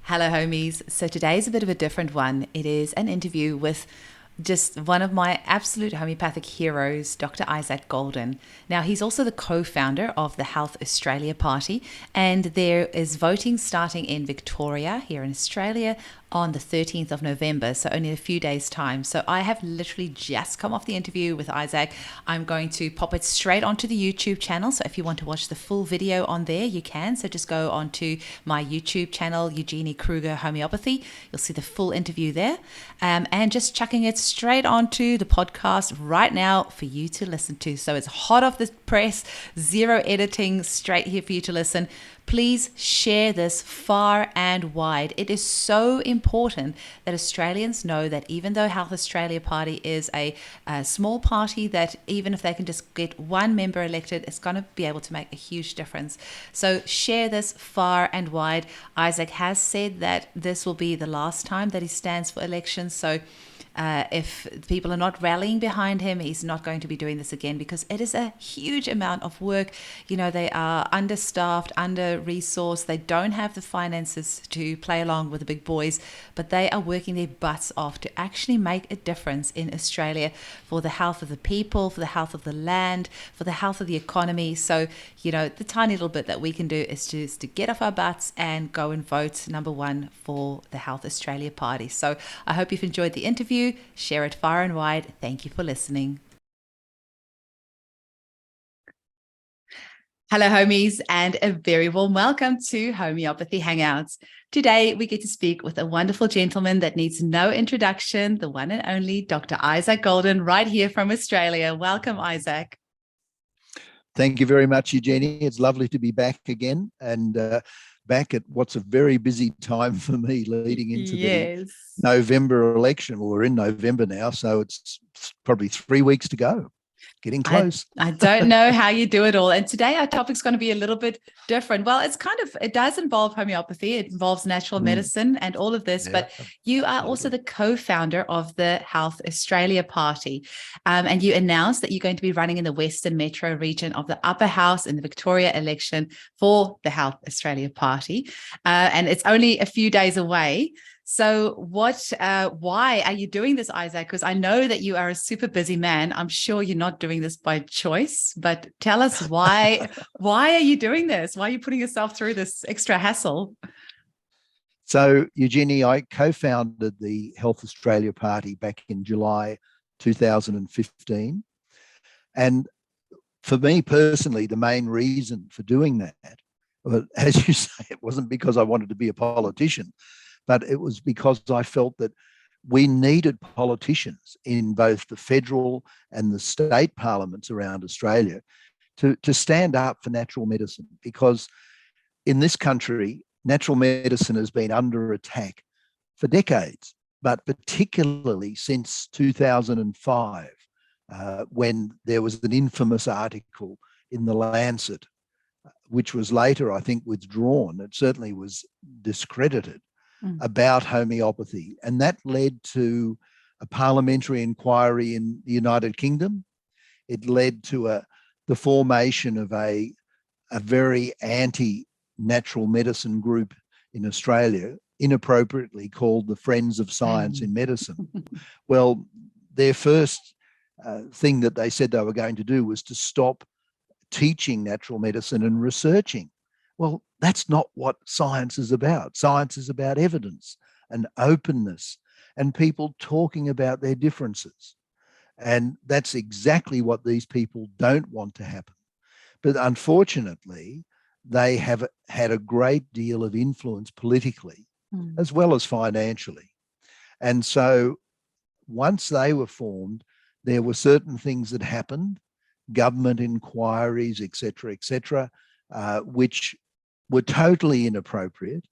Hello, homies. So today's a bit of a different one. It is an interview with just one of my absolute homeopathic heroes, Dr. Isaac Golden. Now, he's also the co founder of the Health Australia Party, and there is voting starting in Victoria, here in Australia, on the 13th of November, so only a few days' time. So I have literally just come off the interview with Isaac. I'm going to pop it straight onto the YouTube channel. So if you want to watch the full video on there, you can. So just go onto my YouTube channel, Eugenie Kruger Homeopathy. You'll see the full interview there. And just chucking it straight onto the podcast right now for you to listen to. So it's hot off the press, zero editing, straight here for you to listen. Please share this far and wide. It is so important that Australians know that even though Health Australia Party is a small party, that even if they can just get one member elected, it's going to be able to make a huge difference. So share this far and wide. Isaac has said that this will be the last time that he stands for elections. So if people are not rallying behind him, he's not going to be doing this again, because it is a huge amount of work. You know, they are understaffed, under-resourced. They don't have the finances to play along with the big boys, but they are working their butts off to actually make a difference in Australia for the health of the people, for the health of the land, for the health of the economy. So, you know, the tiny little bit that we can do is just to get off our butts and go and vote number one for the Health Australia Party. So I hope you've enjoyed the interview. Share it far and wide. Thank you for listening. Hello, homies, and a very warm welcome to Homeopathy Hangouts. Today, we get to speak with a wonderful gentleman that needs no introduction, the one and only Dr. Isaac Golden, right here from Australia. Welcome, Isaac. Thank you very much, Eugenie. It's lovely to be back again, and back at what's a very busy time for me leading into the November election. Well, we're in November now, so it's probably 3 weeks to go. Getting close. I don't know how you do it all. And today our topic's going to be a little bit different. Well, it does involve homeopathy. It involves natural medicine and all of this, but you are also the co-founder of the Health Australia Party. And you announced that you're going to be running in the Western Metro region of the Upper House in the Victoria election for the Health Australia Party. And it's only a few days away. So why are you doing this, Isaac? Because I know that you are a super busy man. I'm sure you're not doing this by choice, but tell us why are you doing this? Why are you putting yourself through this extra hassle? So, Eugenie, I co-founded the Health Australia Party back in July 2015. And for me personally, the main reason for doing that, well, as you say, it wasn't because I wanted to be a politician, but it was because I felt that we needed politicians in both the federal and the state parliaments around Australia to stand up for natural medicine, because in this country, natural medicine has been under attack for decades, but particularly since 2005, when there was an infamous article in the Lancet, which was later, I think, withdrawn. It certainly was discredited about homeopathy. And that led to a parliamentary inquiry in the United Kingdom. It led to the formation of a very anti-natural medicine group in Australia, inappropriately called the Friends of Science in Medicine. Well, their first thing that they said they were going to do was to stop teaching natural medicine and researching. Well, that's not what science is about. Science is about evidence and openness and people talking about their differences. And that's exactly what these people don't want to happen. But unfortunately, they have had a great deal of influence politically as well as financially. And so once they were formed, there were certain things that happened, government inquiries, et cetera, which were totally inappropriate.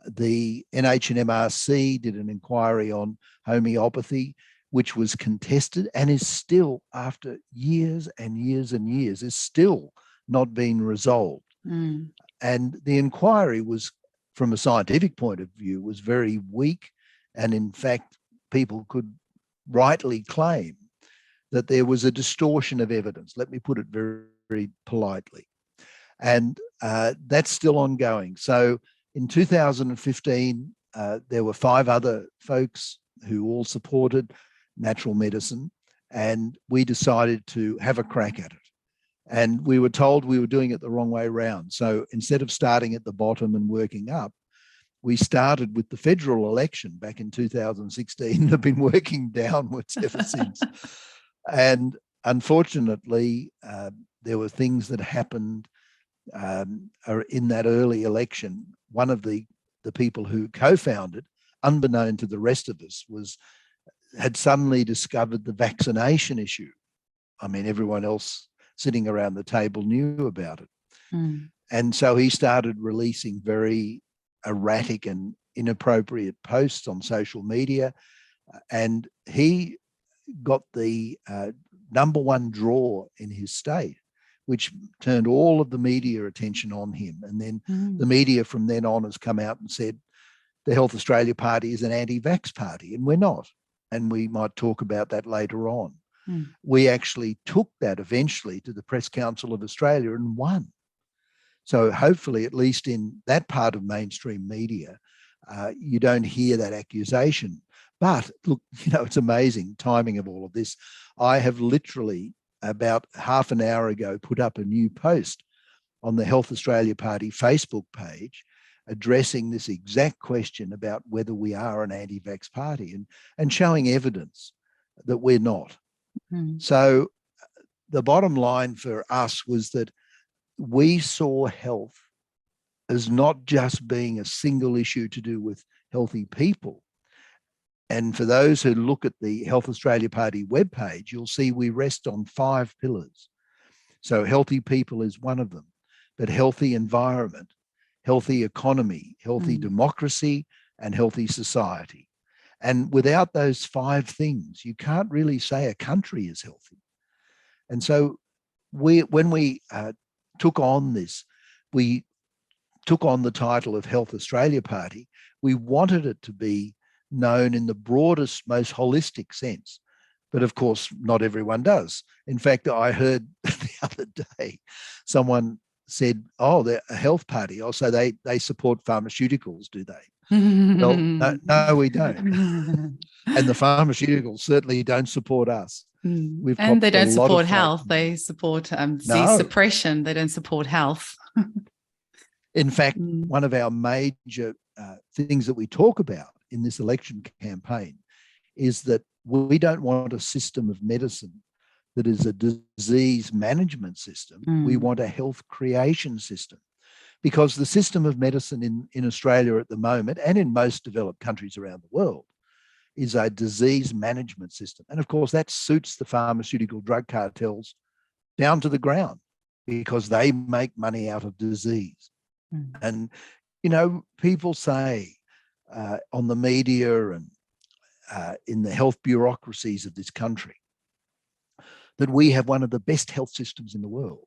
The NHMRC did an inquiry on homeopathy, which was contested and is still, after years and years and years, is still not being resolved. And the inquiry was, from a scientific point of view, was very weak. And in fact, people could rightly claim that there was a distortion of evidence. Let me put it very, very politely. And that's still ongoing. So In 2015, there were 5 other folks who all supported natural medicine, and we decided to have a crack at it. And we were told we were doing it the wrong way around. So instead of starting at the bottom and working up, we started with the federal election back in 2016 and have been working downwards ever since. And unfortunately, there were things that happened in that early election. One of the people who co-founded, unbeknown to the rest of us, had suddenly discovered the vaccination issue. I mean, everyone else sitting around the table knew about it. Mm. And so he started releasing very erratic and inappropriate posts on social media. And he got the number 1 draw in his state, which turned all of the media attention on him. And then the media from then on has come out and said, the Health Australia Party is an anti-vax party, and we're not. And we might talk about that later on. We actually took that eventually to the Press Council of Australia and won. So hopefully, at least in that part of mainstream media, you don't hear that accusation. But look, it's amazing timing of all of this. I have literally about half an hour ago put up a new post on the Health Australia Party Facebook page addressing this exact question about whether we are an anti-vax party and showing evidence that we're not. So the bottom line for us was that we saw health as not just being a single issue to do with healthy people. And for those who look at the Health Australia Party webpage, you'll see we rest on 5 pillars. So healthy people is one of them, but healthy environment, healthy economy, healthy democracy, and healthy society. And without those 5 things, you can't really say a country is healthy. And so when we took on this, we took on the title of Health Australia Party. We wanted it to be known in the broadest, most holistic sense. But of course, not everyone does. In fact, I heard the other day someone said, oh, they're a health party. Oh, so they support pharmaceuticals, do they? Well, no, we don't. And the pharmaceuticals certainly don't support us. And they don't support health. They support disease suppression. They don't support health. In fact, one of our major things that we talk about in this election campaign is that we don't want a system of medicine that is a disease management system. We want a health creation system. Because the system of medicine in Australia at the moment, and in most developed countries around the world, is a disease management system. And of course, that suits the pharmaceutical drug cartels down to the ground because they make money out of disease. And, people say on the media and in the health bureaucracies of this country that we have one of the best health systems in the world.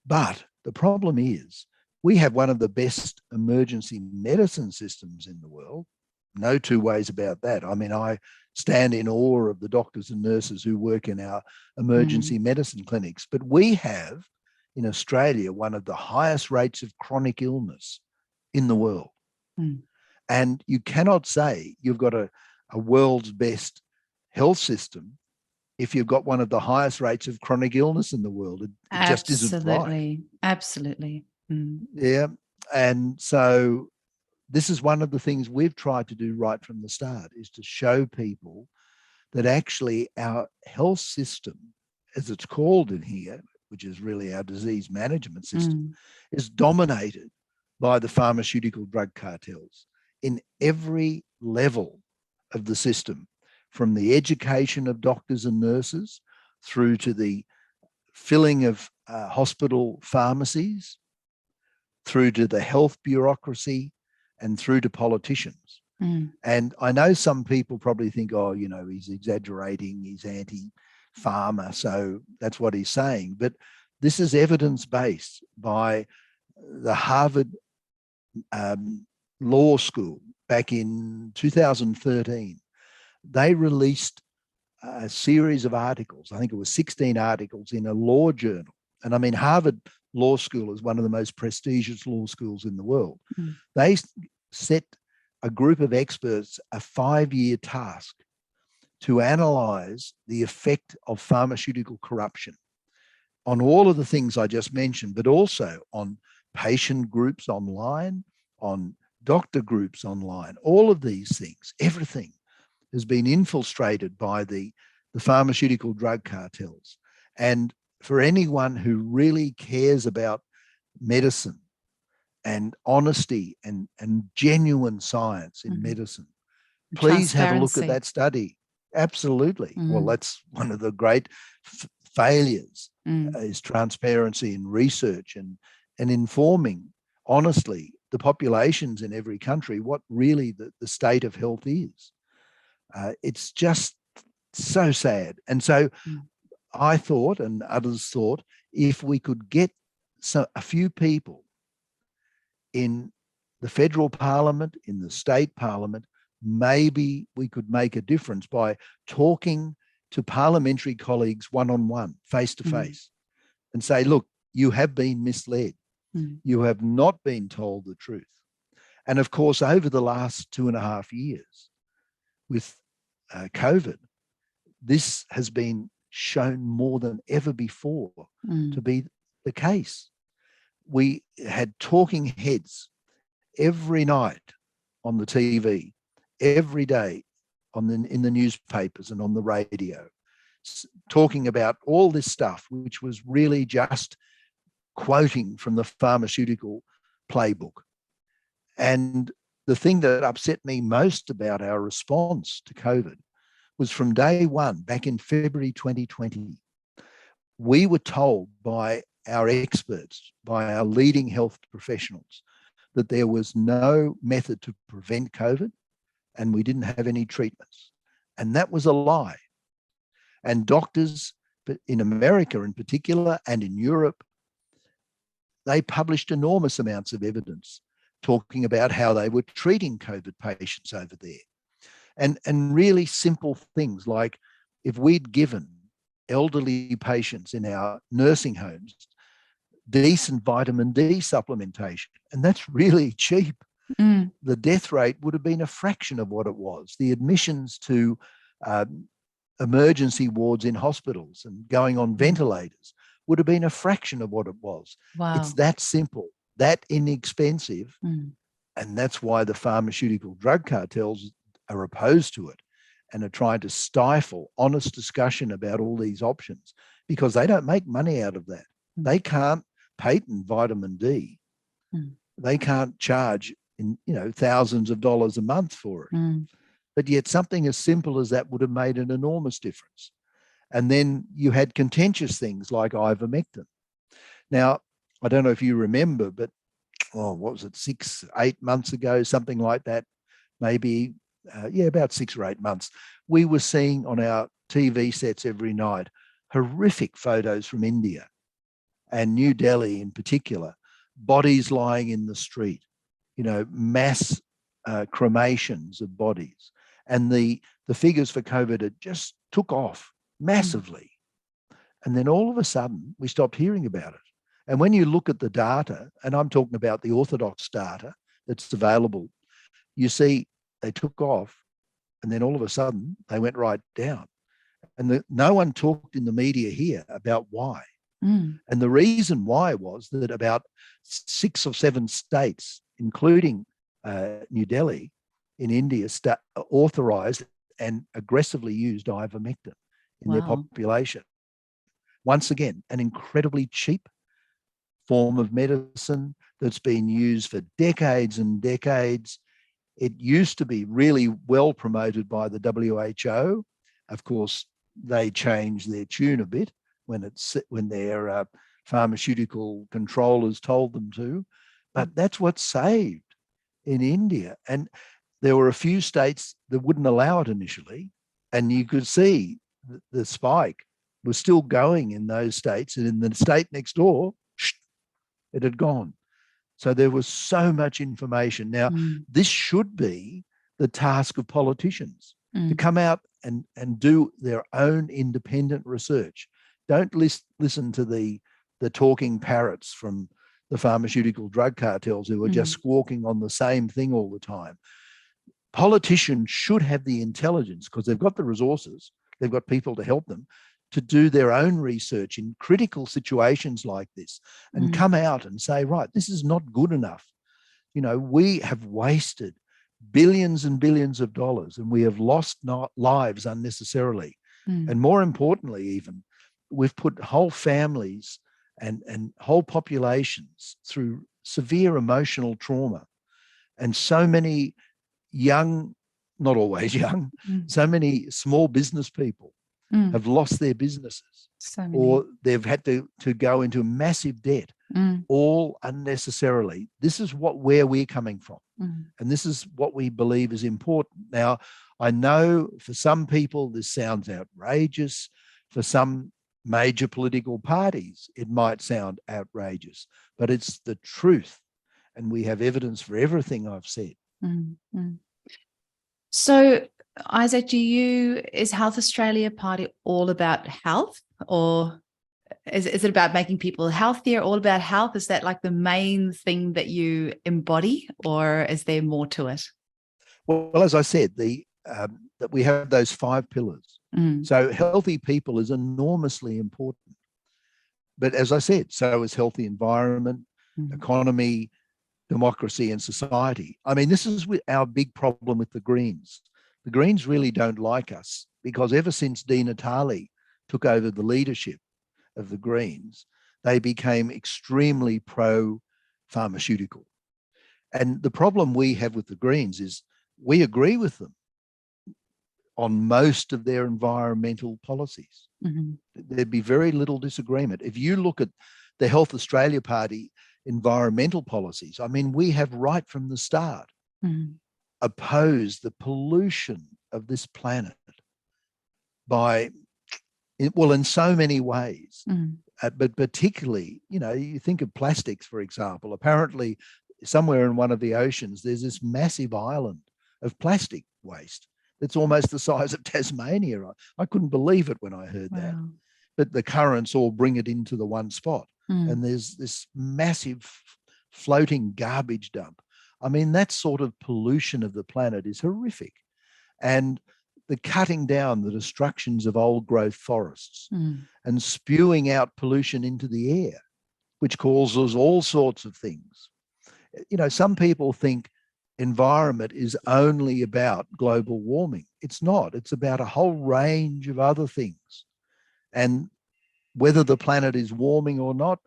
But the problem is, we have one of the best emergency medicine systems in the world. No 2 ways about that. I mean, I stand in awe of the doctors and nurses who work in our emergency medicine clinics. But we have, in Australia, one of the highest rates of chronic illness in the world. And you cannot say you've got a world's best health system if you've got one of the highest rates of chronic illness in the world. It just isn't right. Absolutely. Yeah. And so this is one of the things we've tried to do right from the start, is to show people that actually our health system, as it's called in here, which is really our disease management system, is dominated by the pharmaceutical drug cartels in every level of the system, from the education of doctors and nurses through to the filling of hospital pharmacies, through to the health bureaucracy, and through to politicians. And I know some people probably think, oh, he's exaggerating, he's anti-pharma, so that's what he's saying. But this is evidence-based by the Harvard Law School back in 2013. They released a series of articles. I think it was 16 articles in a law journal. And I mean, Harvard Law School is one of the most prestigious law schools in the world. Mm. They set a group of experts a 5-year task to analyse the effect of pharmaceutical corruption on all of the things I just mentioned, but also on patient groups online, on doctor groups online, all of these things, everything has been infiltrated by the pharmaceutical drug cartels. And for anyone who really cares about medicine and honesty and genuine science in medicine, please have a look at that study. Absolutely. Well, that's one of the great failures is transparency in research and informing honestly the populations in every country what really the state of health is. It's just so sad. And so I thought, and others thought, if we could get a few people in the federal parliament, in the state parliament, maybe we could make a difference by talking to parliamentary colleagues one-on-one, face-to-face, and say, look, you have been misled. You have not been told the truth. And of course, over the last 2.5 years with COVID, this has been shown more than ever before to be the case. We had talking heads every night on the TV, every day in the newspapers and on the radio, talking about all this stuff, which was really just quoting from the pharmaceutical playbook. And the thing that upset me most about our response to COVID was from day one, back in February 2020, we were told by our experts, by our leading health professionals, that there was no method to prevent COVID and we didn't have any treatments. And that was a lie. And doctors in America in particular and in Europe, they published enormous amounts of evidence talking about how they were treating COVID patients over there. And really simple things like if we'd given elderly patients in our nursing homes decent vitamin D supplementation, and that's really cheap, the death rate would have been a fraction of what it was. The admissions to emergency wards in hospitals and going on ventilators would have been a fraction of what it was. Wow. It's that simple, that inexpensive, and that's why the pharmaceutical drug cartels are opposed to it and are trying to stifle honest discussion about all these options because they don't make money out of that. They can't patent vitamin D. They can't charge thousands of dollars a month for it. But yet something as simple as that would have made an enormous difference. And then you had contentious things like ivermectin. Now, I don't know if you remember, but what was it, 6-8 months ago, something like that, maybe, about 6 or 8 months, we were seeing on our TV sets every night horrific photos from India and New Delhi in particular, bodies lying in the street, mass cremations of bodies. And the figures for COVID had just took off massively. And then all of a sudden, we stopped hearing about it. And when you look at the data, and I'm talking about the orthodox data that's available, you see they took off and then all of a sudden they went right down. And no one talked in the media here about why. And the reason why was that about 6 or 7 states, including New Delhi in India, authorized and aggressively used ivermectin in their population. Once again, an incredibly cheap form of medicine that's been used for decades and decades. It used to be really well promoted by the WHO. Of course, they changed their tune a bit when their pharmaceutical controllers told them to. But that's what saved in India. And there were a few states that wouldn't allow it initially. And you could see the spike was still going in those states. And in the state next door, it had gone. So there was so much information. Now, this should be the task of politicians to come out and do their own independent research. Don't listen to the the talking parrots from the pharmaceutical drug cartels who are just squawking on the same thing all the time. Politicians should have the intelligence, because they've got the resources, they've got people to help them, to do their own research in critical situations like this and come out and say, right, this is not good enough. You know, we have wasted billions and billions of dollars, and we have lost lives unnecessarily. And more importantly, even, we've put whole families and whole populations through severe emotional trauma. And so many young, not always young, so many small business people have lost their businesses, or they've had to go into massive debt, all unnecessarily. This is where we're coming from. And this is what we believe is important. Now, I know for some people this sounds outrageous. For some major political parties, it might sound outrageous, but it's the truth. And we have evidence for everything I've said. So, Isaac, is Health Australia Party all about health, or is it about making people healthier, all about health? Is that like the main thing that you embody, or is there more to it? Well, as I said, that we have those 5 pillars. So healthy people is enormously important. But as I said, so is healthy environment, economy, democracy and society. I mean, this is our big problem with the Greens. The Greens really don't like us, because ever since Di Natale took over the leadership of the Greens, they became extremely pro-pharmaceutical. And the problem we have with the Greens is we agree with them on most of their environmental policies. There'd be very little disagreement. If you look at the Health Australia Party environmental policies, I mean, we have right from the start opposed the pollution of this planet in so many ways. But particularly, you know, you think of plastics, for example. Apparently, somewhere in one of the oceans, there's this massive island of plastic waste that's almost the size of Tasmania. I couldn't believe it when I heard that. But the currents all bring it into the one spot. And there's this massive floating garbage dump. I mean, that sort of pollution of the planet is horrific. And the cutting down, the destructions of old growth forests and spewing out pollution into the air, which causes all sorts of things. You know, some people think environment is only about global warming. It's not. It's about a whole range of other things. And whether the planet is warming or not,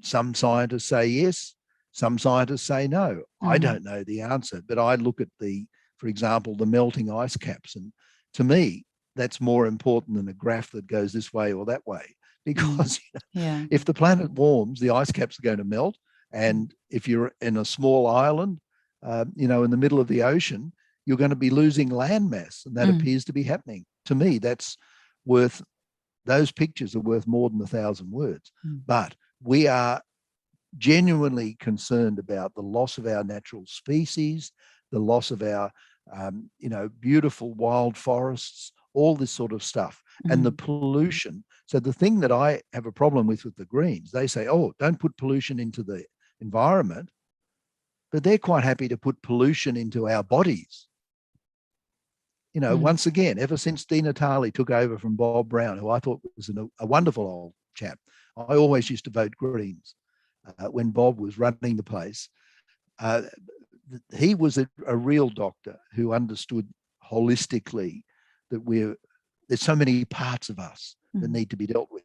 some scientists say yes, some scientists say no. I don't know the answer, but I look at for example, the melting ice caps. And to me, that's more important than a graph that goes this way or that way. Because if the planet warms, the ice caps are going to melt. And if you're in a small island, in the middle of the ocean, you're going to be losing land mass. And that appears to be happening. To me, those pictures are worth more than 1,000 words. But we are genuinely concerned about the loss of our natural species, the loss of our, beautiful wild forests, all this sort of stuff, and the pollution. So the thing that I have a problem with the Greens, they say, oh, don't put pollution into the environment, but they're quite happy to put pollution into our bodies. You know, once again, ever since Di Natale took over from Bob Brown, who I thought was a wonderful old chap, I always used to vote Greens when Bob was running the place. He was a real doctor who understood holistically that there's so many parts of us that need to be dealt with.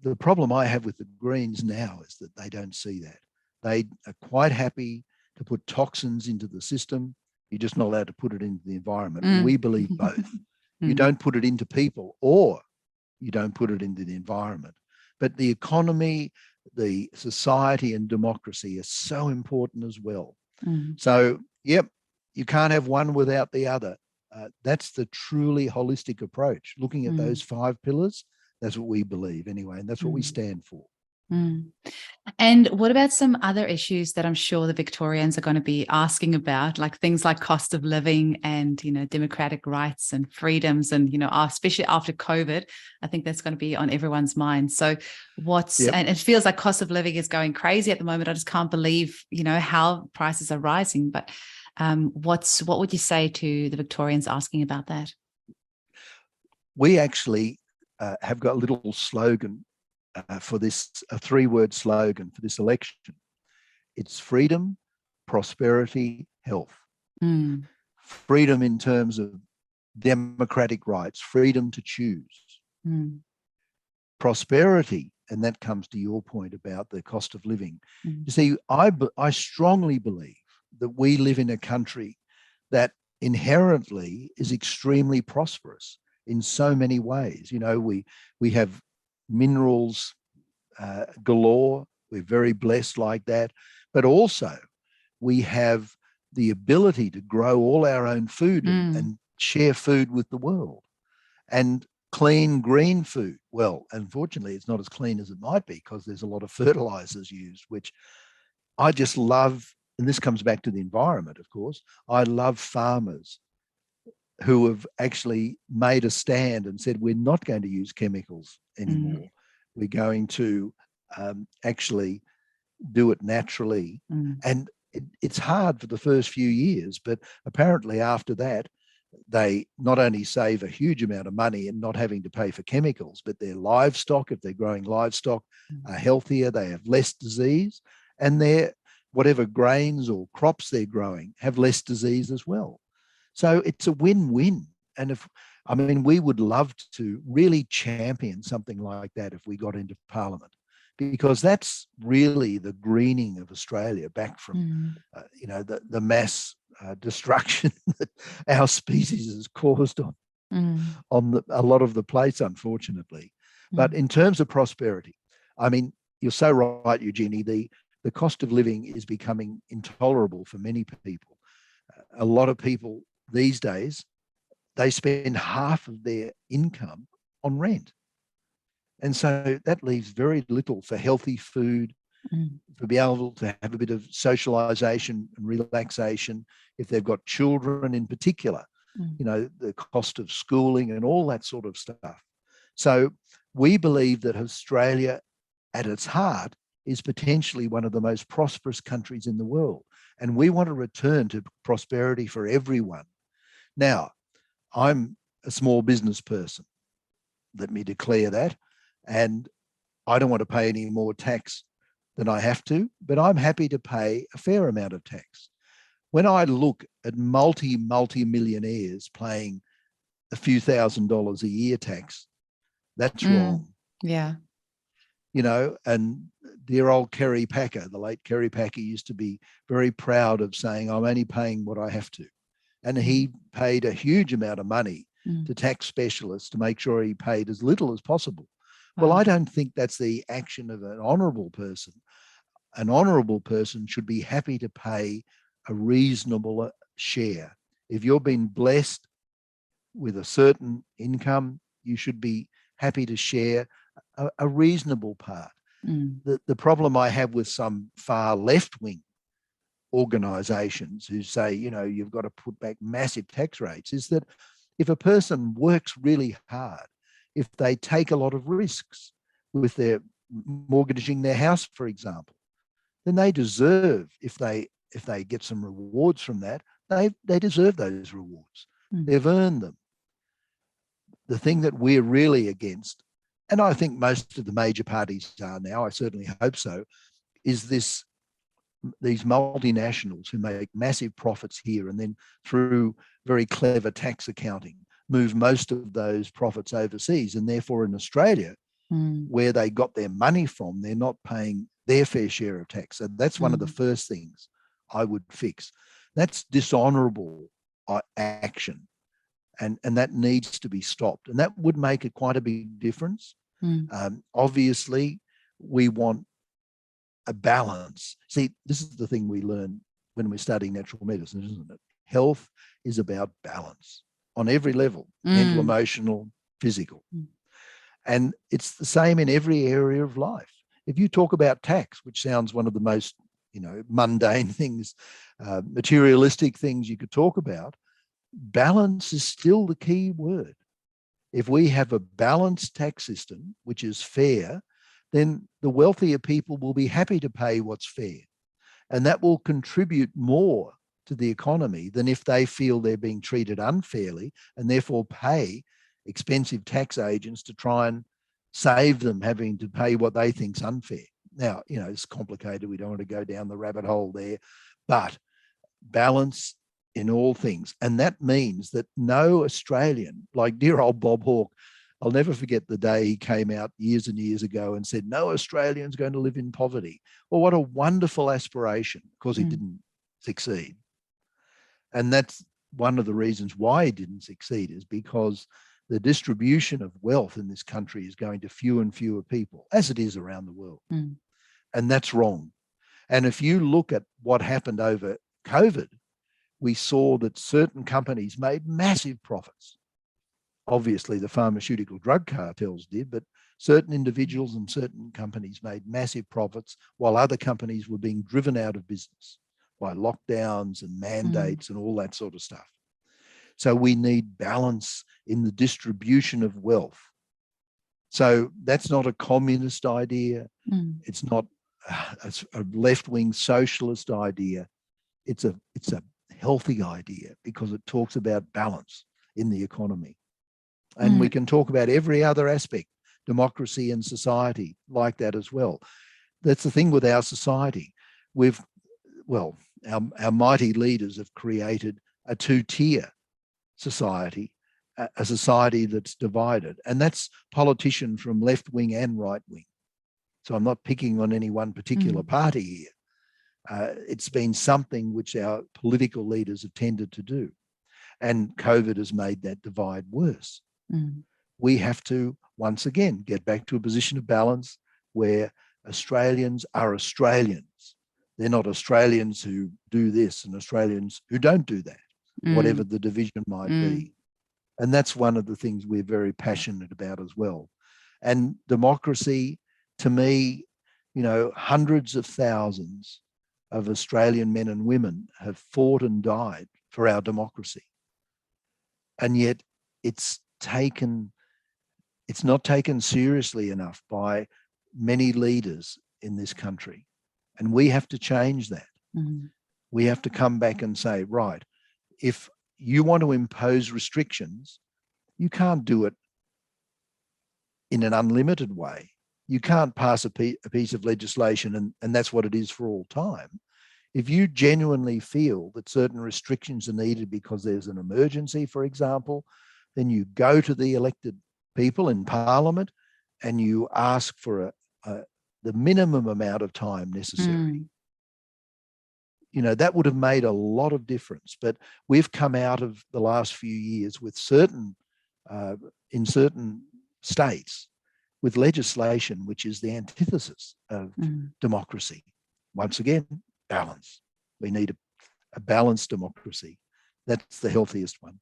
The problem I have with the Greens now is that they don't see that. They are quite happy to put toxins into the system. You're just not allowed to put it into the environment. We believe both. You don't put it into people, or you don't put it into the environment. But the economy, the society and democracy are so important as well. So, you can't have one without the other. That's the truly holistic approach. Looking at those 5 pillars, that's what we believe anyway, and that's what we stand for. Mm. And what about some other issues that I'm sure the Victorians are going to be asking about, like things like cost of living and, democratic rights and freedoms and, especially after COVID, I think that's going to be on everyone's mind. So Yep. and it feels like cost of living is going crazy at the moment. I just can't believe, how prices are rising. But what would you say to the Victorians asking about that? We actually have got a little slogan for this, a 3-word slogan for this election. It's freedom, prosperity, health. Mm. Freedom in terms of democratic rights, freedom to choose. Mm. Prosperity, and that comes to your point about the cost of living. Mm. You see, I strongly believe that we live in a country that inherently is extremely prosperous in so many ways. We have minerals galore. We're very blessed like that. But also, we have the ability to grow all our own food and share food with the world. And clean, green food. Well, unfortunately, it's not as clean as it might be because there's a lot of fertilizers used, which I just love. And this comes back to the environment, of course. I love farmers who have actually made a stand and said, we're not going to use chemicals anymore. Mm. We're going to actually do it naturally. Mm. And it's hard for the first few years, but apparently after that, they not only save a huge amount of money in not having to pay for chemicals, but their livestock, if they're growing livestock, are healthier, they have less disease, and their whatever grains or crops they're growing have less disease as well. So it's a win-win. And we would love to really champion something like that if we got into Parliament, because that's really the greening of Australia back from, the mass destruction that our species has caused on a lot of the place, unfortunately. But in terms of prosperity, you're so right, Eugenie. The cost of living is becoming intolerable for many people. A lot of people these days, they spend half of their income on rent. And so that leaves very little for healthy food, to be able to have a bit of socialization and relaxation. If they've got children in particular, the cost of schooling and all that sort of stuff. So we believe that Australia, at its heart, is potentially one of the most prosperous countries in the world. And we want to return to prosperity for everyone. Now, I'm a small business person. Let me declare that. And I don't want to pay any more tax than I have to, but I'm happy to pay a fair amount of tax. When I look at multi-millionaires paying a few $1,000s a year tax, that's wrong. Yeah. And dear old Kerry Packer, the late Kerry Packer, used to be very proud of saying, I'm only paying what I have to. And he paid a huge amount of money to tax specialists to make sure he paid as little as possible. Wow. Well, I don't think that's the action of an honourable person. An honourable person should be happy to pay a reasonable share. If you've been blessed with a certain income, you should be happy to share a reasonable part. The problem I have with some far left-wing organisations who say, you've got to put back massive tax rates, is that if a person works really hard, if they take a lot of risks with their mortgaging their house, for example, then they deserve, if they get some rewards from that, they deserve those rewards. They've earned them. The thing that we're really against, and I think most of the major parties are now, I certainly hope so, is these multinationals who make massive profits here and then through very clever tax accounting move most of those profits overseas, and therefore in Australia, where they got their money from, they're not paying their fair share of tax. So that's one of the first things I would fix. That's dishonourable action, and that needs to be stopped, and that would make quite a big difference. Obviously, we want a balance. See, this is the thing we learn when we're studying natural medicine, isn't it? Health is about balance on every level, mental, emotional, physical. And it's the same in every area of life. If you talk about tax, which sounds one of the most, mundane things, materialistic things you could talk about, balance is still the key word. If we have a balanced tax system, which is fair, then the wealthier people will be happy to pay what's fair. And that will contribute more to the economy than if they feel they're being treated unfairly and therefore pay expensive tax agents to try and save them having to pay what they think's unfair. Now, it's complicated. We don't want to go down the rabbit hole there, but balance in all things. And that means that no Australian, like dear old Bob Hawke, I'll never forget the day he came out years and years ago and said, no Australian's going to live in poverty. Well, what a wonderful aspiration, because he didn't succeed. And that's one of the reasons why he didn't succeed, is because the distribution of wealth in this country is going to fewer and fewer people, as it is around the world. And that's wrong. And if you look at what happened over COVID, we saw that certain companies made massive profits. Obviously, the pharmaceutical drug cartels did, but certain individuals and certain companies made massive profits while other companies were being driven out of business by lockdowns and mandates and all that sort of stuff. So we need balance in the distribution of wealth. So that's not a communist idea. It's not a left-wing socialist idea. It's a healthy idea because it talks about balance in the economy. And we can talk about every other aspect, democracy and society, like that as well. That's the thing with our society. Our mighty leaders have created a two-tier society, a society that's divided. And that's politicians from left wing and right wing. So I'm not picking on any one particular party here. It's been something which our political leaders have tended to do. And COVID has made that divide worse. We have to, once again, get back to a position of balance where Australians are Australians. They're not Australians who do this and Australians who don't do that, whatever the division might be. And that's one of the things we're very passionate about as well. And democracy, to me, hundreds of thousands of Australian men and women have fought and died for our democracy. And yet it's not taken seriously enough by many leaders in this country. And we have to change that. We have to come back and say, right, if you want to impose restrictions, you can't do it in an unlimited way. You can't pass a piece of legislation and that's what it is for all time. If you genuinely feel that certain restrictions are needed because there's an emergency, for example, then you go to the elected people in Parliament and you ask for the minimum amount of time necessary. That would have made a lot of difference. But we've come out of the last few years with in certain states, with legislation which is the antithesis of democracy. Once again, balance. We need a balanced democracy. That's the healthiest one.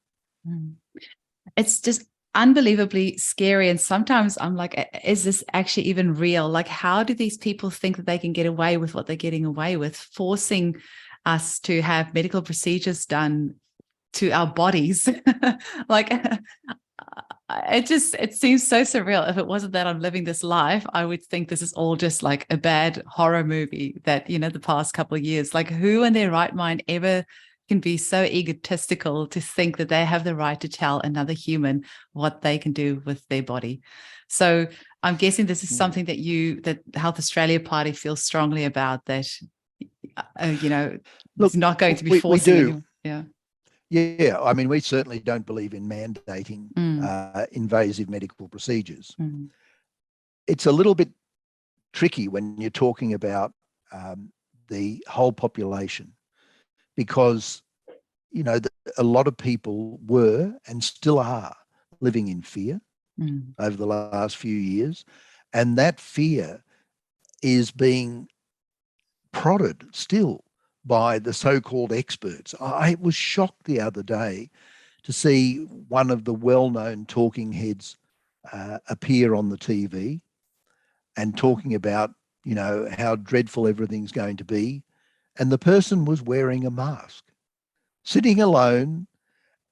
It's just unbelievably scary. And sometimes I'm like, is this actually even real? Like, how do these people think that they can get away with what they're getting away with, forcing us to have medical procedures done to our bodies? Like, it seems so surreal. If it wasn't that I'm living this life, I would think this is all just like a bad horror movie that, the past couple of years, like who in their right mind ever can be so egotistical to think that they have the right to tell another human what they can do with their body. So I'm guessing this is something that Health Australia Party feels strongly about, that, Look, it's not going to be forcing anyone. Yeah, I mean, we certainly don't believe in mandating invasive medical procedures. It's a little bit tricky when you're talking about the whole population, because, a lot of people were and still are living in fear over the last few years. And that fear is being prodded still by the so-called experts. I was shocked the other day to see one of the well-known talking heads appear on the TV and talking about, how dreadful everything's going to be. And the person was wearing a mask, sitting alone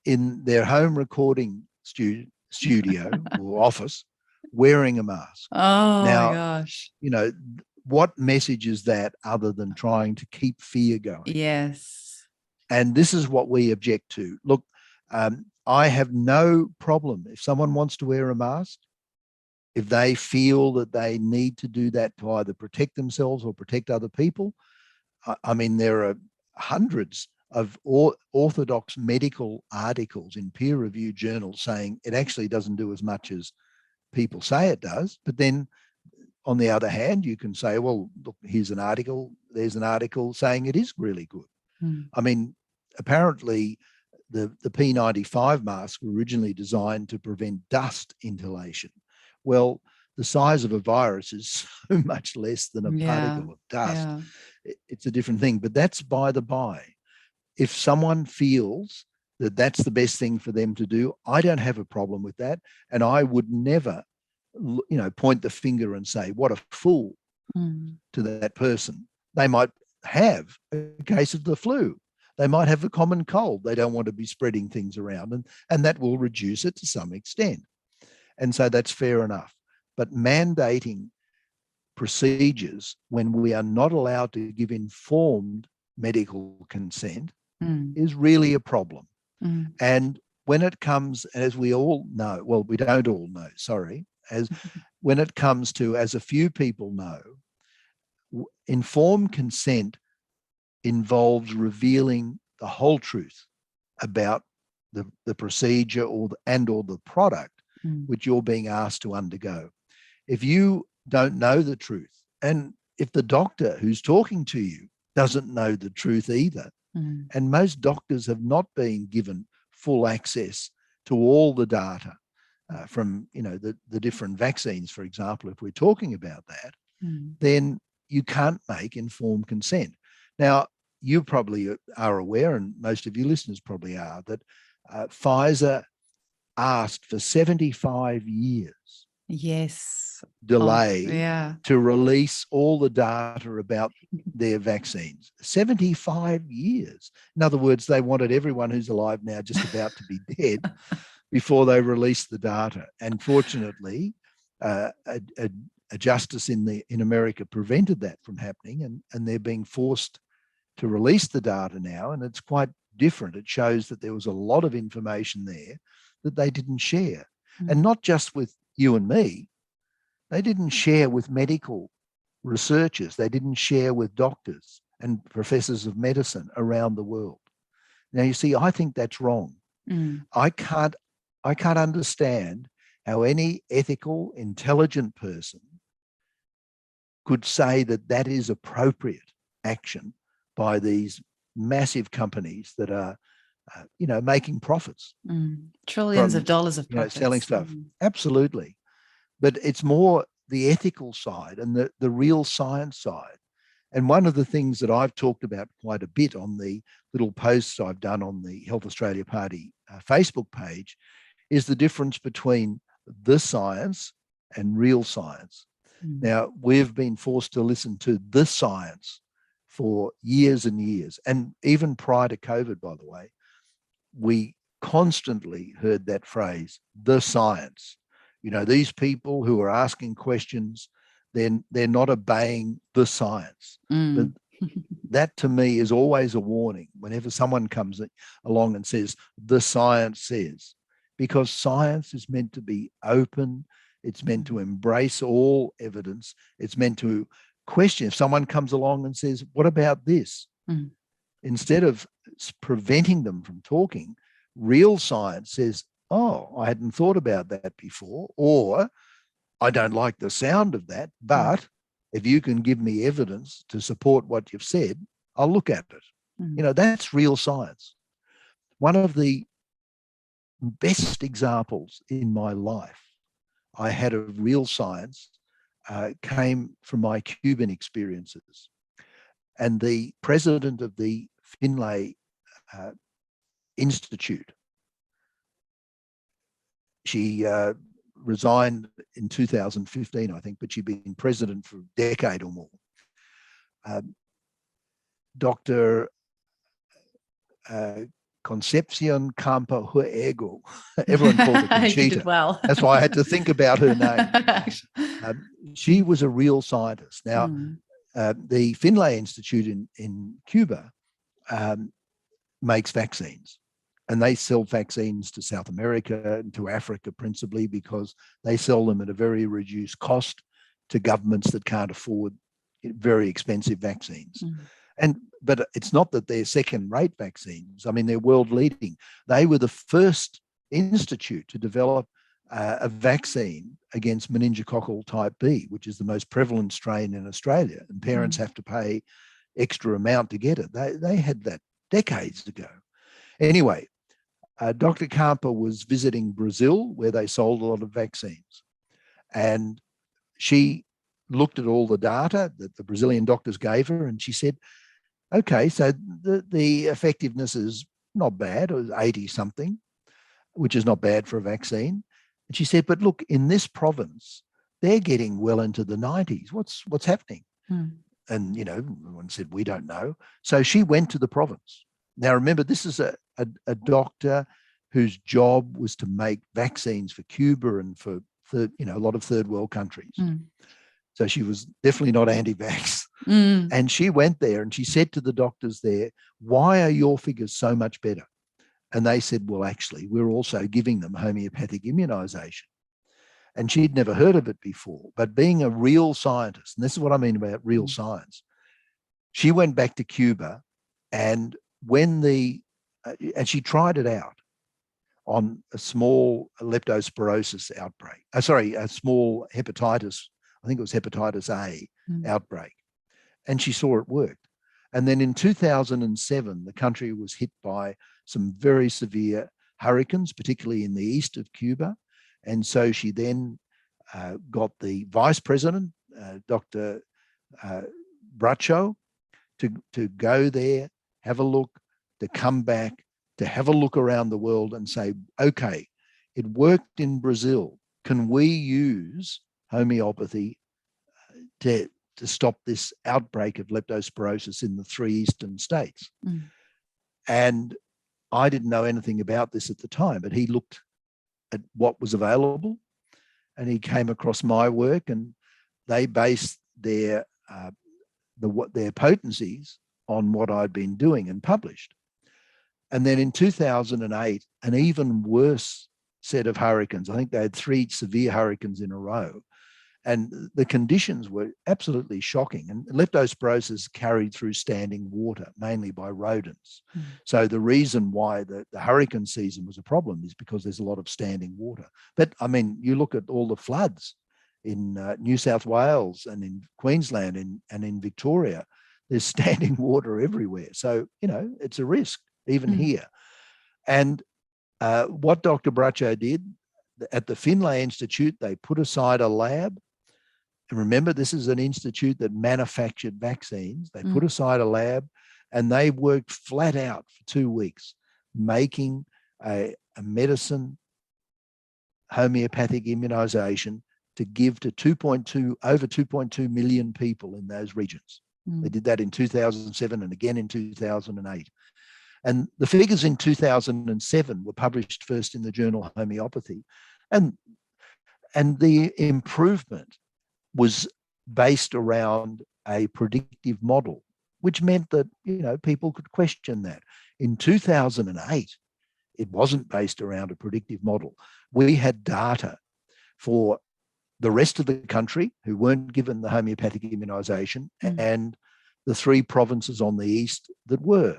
in their home recording studio or office, wearing a mask. Oh my Now, gosh. what message is that other than trying to keep fear going? Yes. And this is what we object to. Look, I have no problem if someone wants to wear a mask, if they feel that they need to do that to either protect themselves or protect other people. I mean, there are hundreds of orthodox medical articles in peer-reviewed journals saying it actually doesn't do as much as people say it does. But then on the other hand, you can say, well, look, here's an article, there's an article saying it is really good. I mean, apparently the P95 masks were originally designed to prevent dust inhalation. Well, the size of a virus is so much less than a particle of dust. Yeah. It's a different thing, but that's by the by. If someone feels that that's the best thing for them to do, I don't have a problem with that. And I would never, point the finger and say, what a fool to that person. They might have a case of the flu. They might have a common cold. They don't want to be spreading things around, and that will reduce it to some extent. And so that's fair enough. But mandating procedures when we are not allowed to give informed medical consent is really a problem. And when it comes, as we all know, well, we don't all know, sorry, as when it comes to, as a few people know, informed consent involves revealing the whole truth about the procedure or the product which you're being asked to undergo. If you don't know the truth, and if the doctor who's talking to you doesn't know the truth either, and most doctors have not been given full access to all the data from the different vaccines, for example, if we're talking about that, then you can't make informed consent. Now, you probably are aware, and most of your listeners probably are, that Pfizer asked for 75 years Yes. delay to release all the data about their vaccines. 75 years. In other words, they wanted everyone who's alive now just about to be dead before they released the data. And fortunately, a justice in America prevented that from happening, and they're being forced to release the data now, and it's quite different. It shows that there was a lot of information there that they didn't share. And not just with you and me, they didn't share with medical researchers, they didn't share with doctors and professors of medicine around the world. Now, you see, I think that's wrong. I can't understand how any ethical, intelligent person could say that that is appropriate action by these massive companies that are, making profits. Trillions of dollars of profits. Selling stuff. Absolutely. But it's more the ethical side and the real science side. And one of the things that I've talked about quite a bit on the little posts I've done on the Health Australia Party Facebook page is the difference between the science and real science. Now, we've been forced to listen to the science for years and years. And even prior to COVID, by the way, we constantly heard that phrase, the science. These people who are asking questions, they're not obeying the science. But that to me is always a warning whenever someone comes along and says, the science says, because science is meant to be open. It's meant to embrace all evidence. It's meant to question. If someone comes along and says, what about this? Instead of preventing them from talking, real science says, oh, I hadn't thought about that before, or I don't like the sound of that, but if you can give me evidence to support what you've said, I'll look at it. That's real science. One of the best examples in my life I had of real science came from my Cuban experiences. And the president of the Finlay Institute, she resigned in 2015, I think, but she'd been president for a decade or more. Dr. Concepcion Campa Huego. Everyone called her Conchita. You did well. That's why I had to think about her name. She was a real scientist. Now, the Finlay Institute in Cuba makes vaccines, and they sell vaccines to South America and to Africa principally because they sell them at a very reduced cost to governments that can't afford very expensive vaccines. But it's not that they're second-rate vaccines. I mean, they're world-leading. They were the first institute to develop a vaccine against meningococcal type B, which is the most prevalent strain in Australia, and parents have to pay extra amount to get it. They had that decades ago. Anyway, Dr. Campa was visiting Brazil, where they sold a lot of vaccines, and she looked at all the data that the Brazilian doctors gave her, and she said, okay, so the effectiveness is not bad. It was 80 something, which is not bad for a vaccine. And she said, but look, in this province, they're getting well into the 90s. What's happening? And, you know, everyone said, we don't know. So she went to the province. Now, remember, this is a doctor whose job was to make vaccines for Cuba and for, a lot of third world countries. So she was definitely not anti-vax. And she went there and she said to the doctors there, why are your figures so much better? And they said, well, actually, we're also giving them homeopathic immunization. And she'd never heard of it before. But being a real scientist, and this is what I mean about real science, she went back to Cuba, and and she tried it out on a small leptospirosis outbreak. A small hepatitis, I think it was hepatitis A outbreak. And she saw it worked. And then in 2007, the country was hit by some very severe hurricanes, particularly in the east of Cuba. And so she then got the vice president, Dr. Bracho, to go there, have a look, to come back, to have a look around the world and say, okay, it worked in Brazil. Can we use homeopathy to stop this outbreak of leptospirosis in the 3 eastern states? And I didn't know anything about this at the time, but he looked at what was available and he came across my work, and they based their potencies on what I'd been doing and published. And then in 2008, an even worse set of hurricanes. I think they had 3 severe hurricanes in a row. And the conditions were absolutely shocking. And leptospirosis carried through standing water, mainly by rodents. So the reason why the hurricane season was a problem is because there's a lot of standing water. But I mean, you look at all the floods in New South Wales and in Queensland and in Victoria, there's standing water everywhere. So, you know, it's a risk even here. And what Dr. Bracho did at the Finlay Institute, they put aside a lab. And remember, this is an institute that manufactured vaccines. They put aside a lab and they worked flat out for 2 weeks making a medicine, homeopathic immunization, to give to over 2.2 million people in those regions. They did that in 2007 and again in 2008. And the figures in 2007 were published first in the journal Homeopathy. And the improvement was based around a predictive model, which meant that, you know, people could question that. In 2008, it wasn't based around a predictive model. We had data for the rest of the country who weren't given the homeopathic immunization and the 3 provinces on the east that were.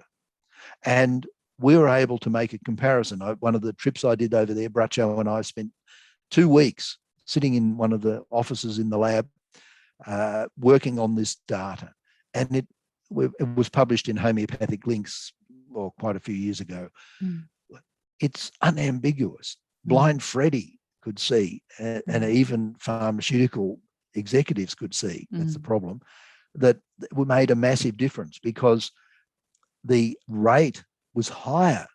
And we were able to make a comparison. One of the trips I did over there, Bracho and I spent 2 weeks sitting in one of the offices in the lab, working on this data. And it was published in Homeopathic Links quite a few years ago. It's unambiguous. Blind Freddie could see, and even pharmaceutical executives could see, that's the problem, that we made a massive difference because the rate was higher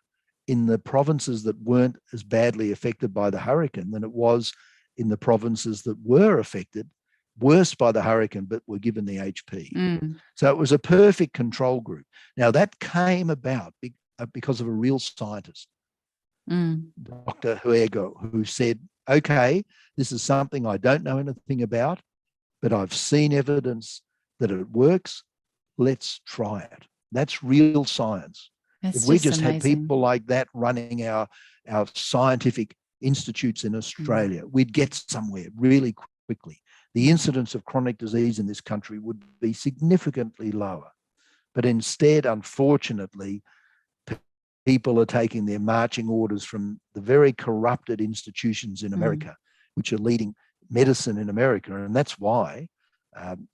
in the provinces that weren't as badly affected by the hurricane than it was in the provinces that were affected worse by the hurricane, but were given the HP. So it was a perfect control group. Now, that came about because of a real scientist, Dr. Huego, who said, okay, this is something I don't know anything about, but I've seen evidence that it works. Let's try it. That's real science. If we just had people like that running our scientific institutes in Australia, we'd get somewhere really quickly. The incidence of chronic disease in this country would be significantly lower. But instead, unfortunately, people are taking their marching orders from the very corrupted institutions in America, which are leading medicine in America. And that's why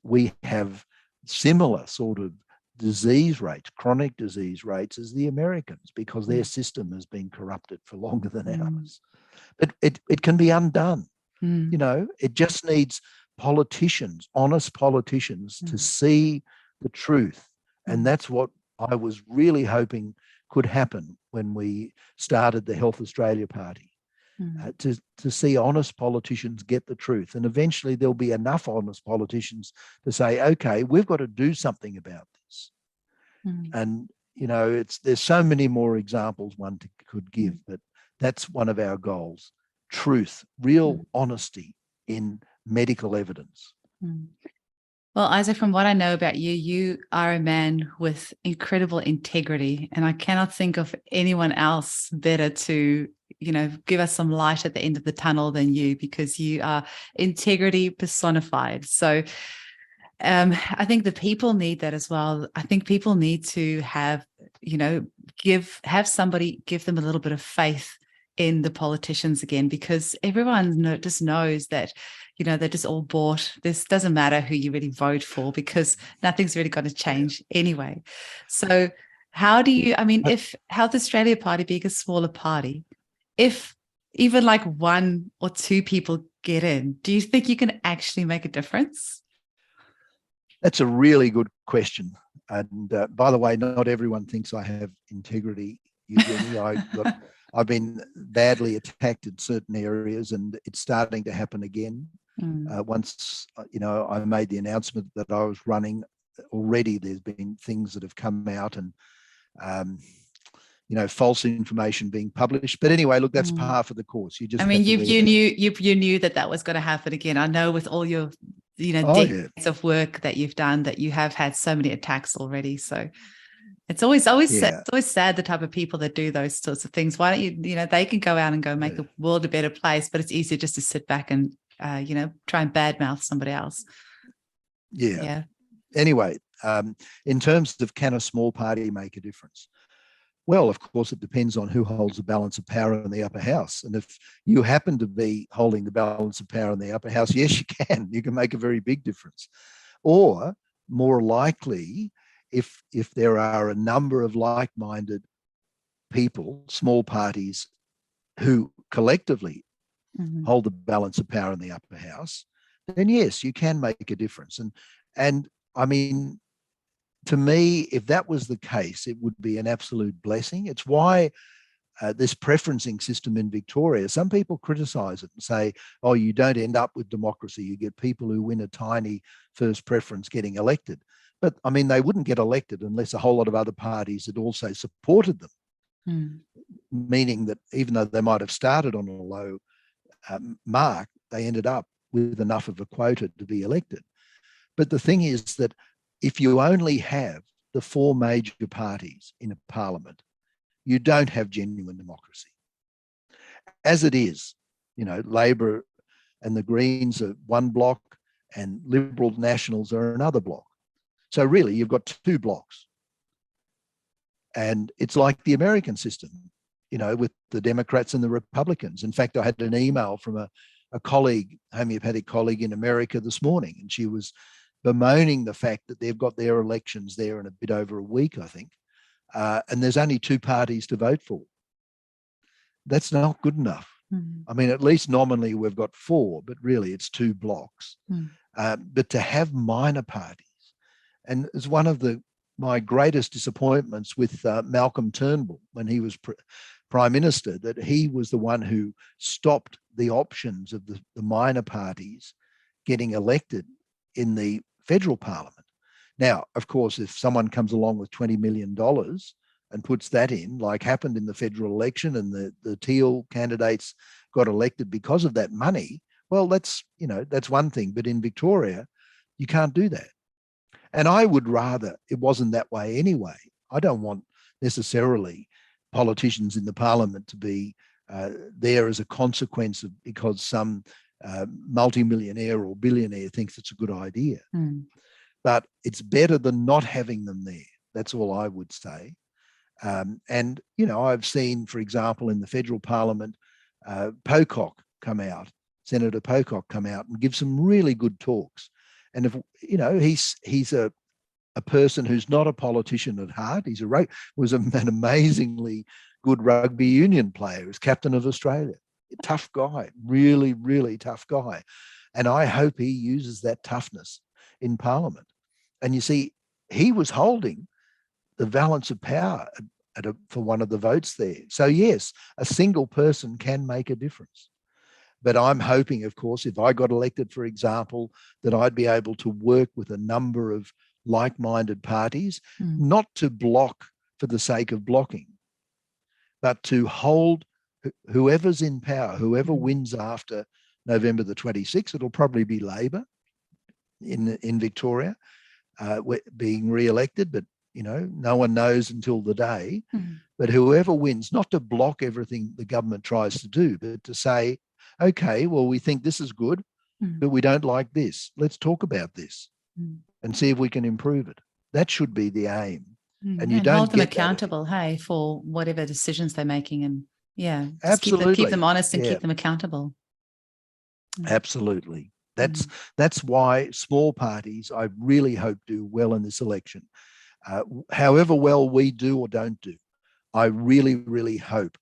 we have similar sort of disease rates, chronic disease rates as the Americans, because their system has been corrupted for longer than ours. But it can be undone. You know, it just needs politicians, honest politicians, to see the truth. And that's what I was really hoping could happen when we started the Health Australia Party, to see honest politicians get the truth. And eventually there'll be enough honest politicians to say, okay, we've got to do something about this. And, you know, there's so many more examples one could give, but that's one of our goals. Truth, real honesty in medical evidence. Well, Isaac, from what I know about you, you are a man with incredible integrity, and I cannot think of anyone else better to, you know, give us some light at the end of the tunnel than you, because you are integrity personified. So I think the people need that as well. I think people need to have, you know, have somebody give them a little bit of faith in the politicians again, because everyone just knows that, you know, they're just all bought. This doesn't matter who you really vote for, because nothing's really going to change anyway. So how do you, I mean, if Health Australia Party being a smaller party, if even like one or two people get in, do you think you can actually make a difference? That's a really good question. And by the way, not everyone thinks I have integrity, Eugenie. I've been badly attacked in certain areas, and it's starting to happen again. Once, you know, I made the announcement that I was running, already there's been things that have come out, and, you know, false information being published. But anyway, look, that's par for the course. You just, I mean, you knew that was going to happen again. I know, with all your, you know, decades of work that you've done, that you have had so many attacks already. So it's always sad. It's always sad, the type of people that do those sorts of things. Why don't you know, they can go out and go make the world a better place, but it's easier just to sit back and, you know, try and badmouth somebody else. Yeah. Anyway, in terms of, can a small party make a difference? Well, of course, it depends on who holds the balance of power in the upper house. And if you happen to be holding the balance of power in the upper house, yes, you can. You can make a very big difference. Or more likely, if there are a number of like-minded people, small parties, who collectively hold the balance of power in the upper house, then yes, you can make a difference. And I mean, to me, if that was the case, it would be an absolute blessing. It's why this preferencing system in Victoria, some people criticize it and say, oh, you don't end up with democracy. You get people who win a tiny first preference getting elected. But I mean, they wouldn't get elected unless a whole lot of other parties had also supported them, meaning that even though they might have started on a low mark, they ended up with enough of a quota to be elected. But the thing is that if you only have the four major parties in a parliament, you don't have genuine democracy. As it is, you know, Labor and the Greens are one block and Liberal Nationals are another block. So really, you've got two blocks. And it's like the American system, you know, with the Democrats and the Republicans. In fact, I had an email from a colleague, homeopathic colleague in America this morning, and she was bemoaning the fact that they've got their elections there in a bit over a week, I think, and there's only two parties to vote for. That's not good enough. I mean, at least nominally we've got four, but really it's two blocks. But to have minor parties, and it's one of my greatest disappointments with Malcolm Turnbull when he was Prime Minister that he was the one who stopped the options of the minor parties getting elected in the federal parliament. Now, of course, if someone comes along with $20 million and puts that in, like happened in the federal election, and the Teal candidates got elected because of that money, well, that's one thing. But in Victoria, you can't do that. And I would rather it wasn't that way anyway. I don't want necessarily politicians in the parliament to be there as a consequence of because some multimillionaire or billionaire thinks it's a good idea. Mm. But it's better than not having them there. That's all I would say. And, I've seen, for example, in the federal parliament, Pocock come out, Senator Pocock come out and give some really good talks. And he's a person who's not a politician at heart. Was an amazingly good rugby union player. He was captain of Australia. Tough guy, really, really tough guy. And I hope he uses that toughness in Parliament. And you see, he was holding the balance of power for one of the votes there. So yes, a single person can make a difference. But I'm hoping, of course, if I got elected, for example, that I'd be able to work with a number of like-minded parties, not to block for the sake of blocking, but to hold whoever's in power, whoever wins after November the 26th. It'll probably be Labor in Victoria being re-elected, but no one knows until the day. But whoever wins, not to block everything the government tries to do, but to say, okay, well, we think this is good, but we don't like this. Let's talk about this and see if we can improve it. That should be the aim. And you don't hold them accountable, for whatever decisions they're making, and absolutely keep them honest and keep them accountable. Absolutely. That's why small parties, I really hope, do well in this election. However well we do or don't do, I really, really hope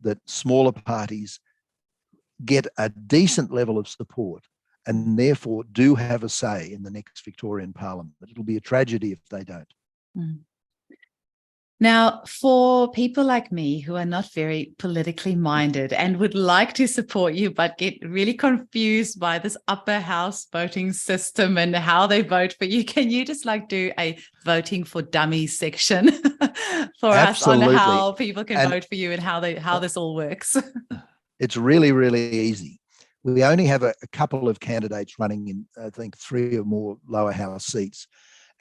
that smaller parties get a decent level of support and therefore do have a say in the next Victorian Parliament. It'll be a tragedy if they don't. Now, for people like me who are not very politically minded and would like to support you, but get really confused by this upper house voting system and how they vote for you, can you just do a voting for dummies section for Absolutely. us on how people can vote for you and how this all works? It's really, really easy. We only have a couple of candidates running in, I think, 3 or more lower house seats.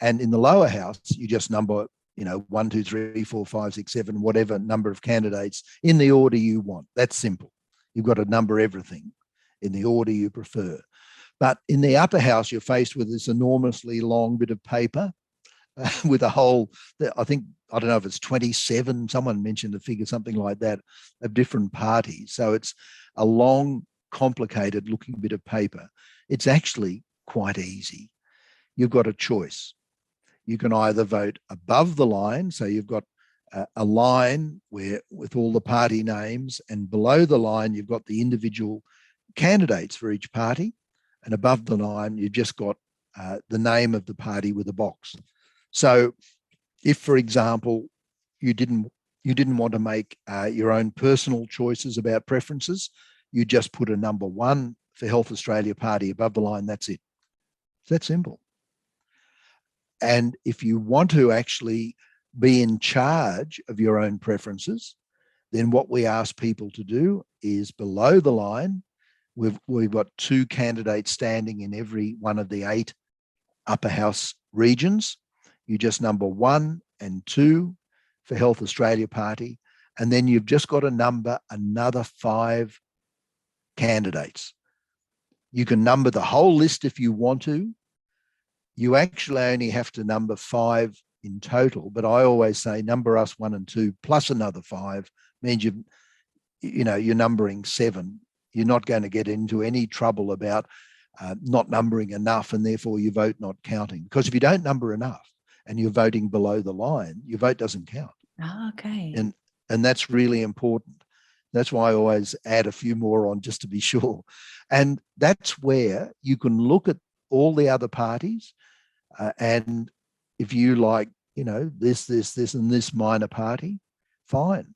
And in the lower house, you just number 1, 2, 3, 4, 5, 6, 7, whatever number of candidates in the order you want. That's simple. You've got to number everything in the order you prefer. But in the upper house, you're faced with this enormously long bit of paper with a whole, I don't know if it's 27, someone mentioned a figure, something like that, of different parties. So it's a long, complicated looking bit of paper. It's actually quite easy. You've got a choice. You can either vote above the line, so you've got a line with all the party names, and below the line you've got the individual candidates for each party, and above the line you've just got the name of the party with a box. So if, for example, you didn't want to make your own personal choices about preferences, you just put a number 1 for Health Australia Party above the line. That's it. It's that simple. And if you want to actually be in charge of your own preferences, then what we ask people to do is below the line, we've got 2 candidates standing in every one of the 8 upper house regions. You just number 1 and 2 for Health Australia Party, and then you've just got to number another 5 candidates. You can number the whole list if you want to. You actually only have to number 5 in total, but I always say number us 1 and 2 plus another 5 means you're numbering 7. You're not going to get into any trouble about not numbering enough and therefore your vote not counting. Because if you don't number enough and you're voting below the line, your vote doesn't count. Oh, okay. And that's really important. That's why I always add a few more on just to be sure. And that's where you can look at all the other parties and if you like, this and this minor party, fine.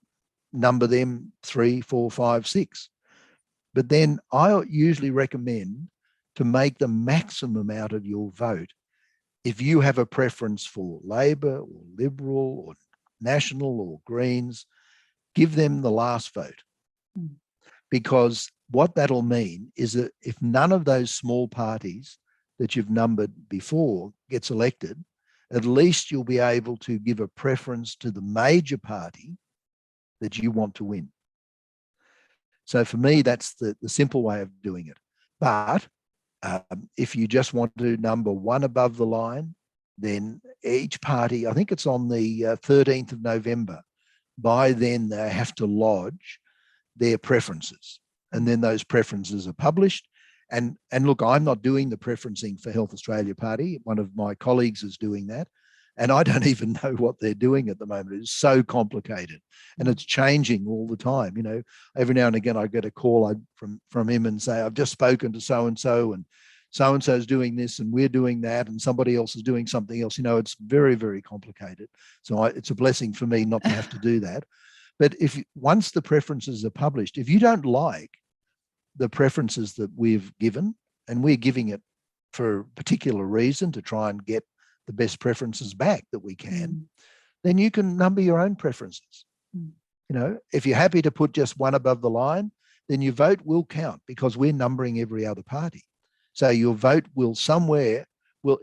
number them 3, 4, 5, 6. But then I usually recommend to make the maximum out of your vote. If you have a preference for Labor or Liberal or National or Greens, give them the last vote. Because what that'll mean is that if none of those small parties that you've numbered before gets elected, at least you'll be able to give a preference to the major party that you want to win. So for me, that's the simple way of doing it. But if you just want to number one above the line, then each party, I think it's on the 13th of November, by then they have to lodge their preferences. And then those preferences are published. And look, I'm not doing the preferencing for Health Australia Party. One of my colleagues is doing that. And I don't even know what they're doing at the moment. It's so complicated and it's changing all the time. You know, every now and again, I get a call from him and say, I've just spoken to so-and-so is doing this and we're doing that and somebody else is doing something else. You know, it's very, very complicated. So it's a blessing for me not to have to do that. But once the preferences are published, if you don't like the preferences that we've given, and we're giving it for a particular reason to try and get the best preferences back that we can, then you can number your own preferences. You know, if you're happy to put just one above the line, then your vote will count because we're numbering every other party. So your vote will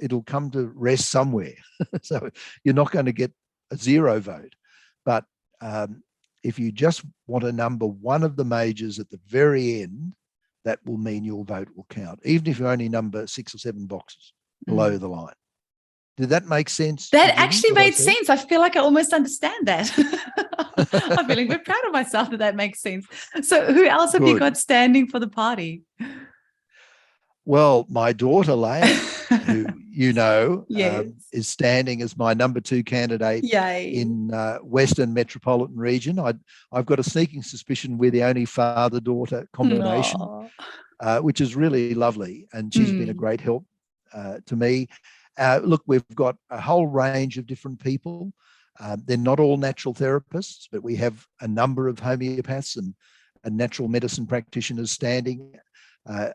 it'll come to rest somewhere. So you're not going to get a zero vote. But if you just want to number one of the majors at the very end, that will mean your vote will count, even if you only number 6 or 7 boxes below the line. Did that make sense? That actually made sense. I feel like I almost understand that. I'm feeling very proud of myself that makes sense. So who else have you got standing for the party? Well, my daughter, Leah, who you know, yes. is standing as my number 2 candidate in Western Metropolitan Region. I've got a sneaking suspicion we're the only father-daughter combination, which is really lovely. And she's been a great help to me. Look, we've got a whole range of different people. They're not all natural therapists, but we have a number of homeopaths and natural medicine practitioners standing